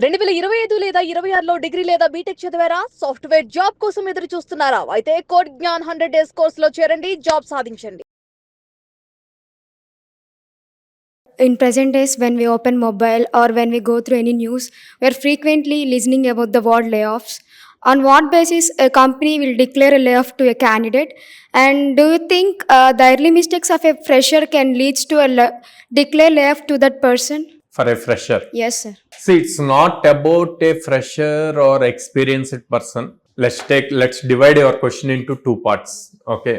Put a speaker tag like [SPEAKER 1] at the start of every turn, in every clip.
[SPEAKER 1] 2025 లేదా 26లో డిగ్రీ లేదా బీటెక్ చదివారా? సాఫ్ట్‌వేర్ జాబ్ కోసం ఎదురు చూస్తున్నారా? అయితే కోడ్ జ్ఞాన్ 100 డేస్ కోర్సులో చేరండి, జాబ్ సాధించండి.
[SPEAKER 2] In present days, when we open mobile or when we go through any news, we are frequently listening about the word layoffs. On what basis a company will declare a layoff to a candidate? And do you think the early mistakes of a fresher can lead to a declare layoff to that person?
[SPEAKER 3] For a fresher?
[SPEAKER 2] Yes, sir.
[SPEAKER 3] See, it's not about a fresher or experienced person. Let's divide your question into two parts. Okay.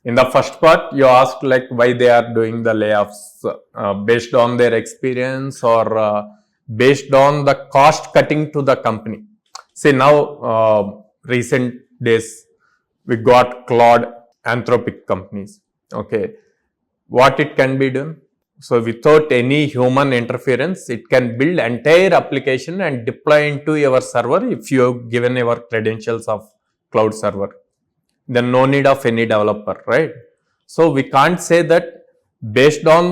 [SPEAKER 3] In the first part, you asked like why they are doing the layoffs, based on their experience or based on the cost cutting to the company. See, now recent days we got Claude, Anthropic companies. Okay, what it can be done? So without any human interference, it can build entire application and deploy into your server if you have given your credentials of cloud server. Then no need of any developer, right? So we can't say that based on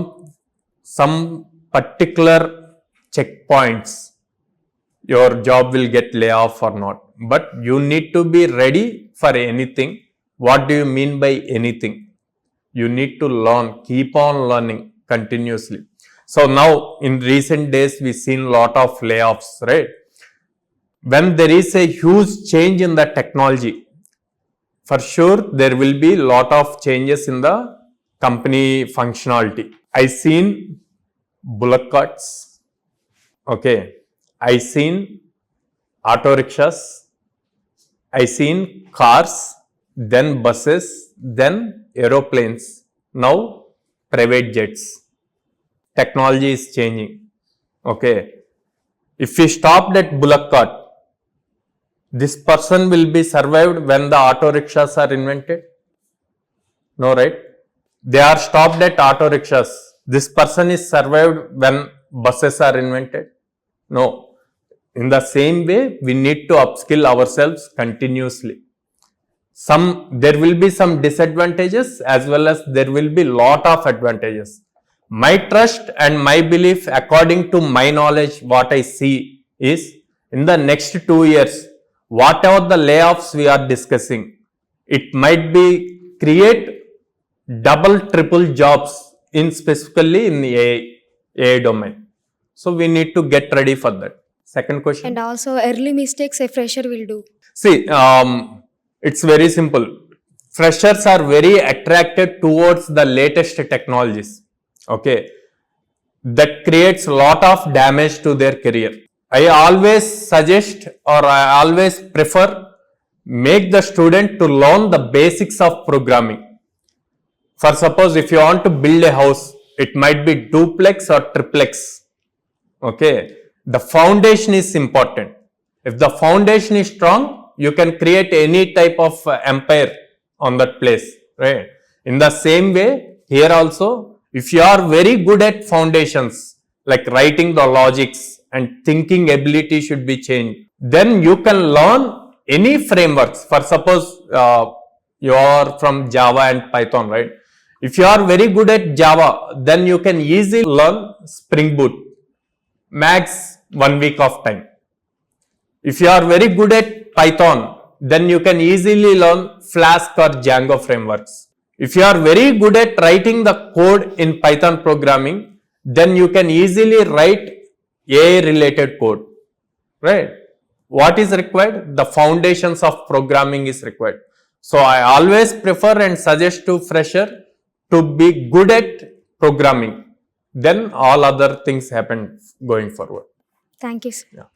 [SPEAKER 3] some particular checkpoints your job will get layoff or not. But you need to be ready for anything. What do you mean by anything? You need to learn, keep on learning continuously. So now in recent days we've seen lot of layoffs, right? When there is a huge change in the technology, for sure there will be lot of changes in the company functionality. I seen bullock carts, okay, I seen auto rickshaws, I seen cars, then buses, then aeroplanes, now private jets. Technology is changing. Okay, if we stop that bullock cart, this person will be survived when the auto rickshaws are invented? No, right? They are stopped at auto rickshaws. This person is survived when buses are invented? No. In the same way, we need to upskill ourselves continuously. There will be some disadvantages as well as there will be lot of advantages. My trust and my belief, according to my knowledge, what I see is in the next 2 years, whatever the layoffs we are discussing, it might be create double, triple jobs specifically in the AI domain. So we need to get ready for that. Second question.
[SPEAKER 2] And also early mistakes a fresher will do.
[SPEAKER 3] See, it's very simple. Freshers are very attracted towards the latest technologies. Okay, that creates a lot of damage to their career. I always suggest or I always prefer make the student to learn the basics of programming. For suppose if you want to build a house, it might be duplex or triplex. Okay, the foundation is important. If the foundation is strong, you can create any type of empire on that place, right? In the same way, here also, if you are very good at foundations, like writing the logics and thinking ability should be changed, then you can learn any frameworks. For suppose you are from Java and Python, right? If you are very good at Java, then you can easily learn Spring Boot, max 1 week of time. If you are very good at Python, then you can easily learn Flask or Django frameworks. If you are very good at writing the code in Python programming, then you can easily write AI related code, right? What is required? The foundations of programming is required. So I always prefer and suggest to fresher to be good at programming. Then all other things happen going forward.
[SPEAKER 2] Thank you, sir.
[SPEAKER 3] Yeah.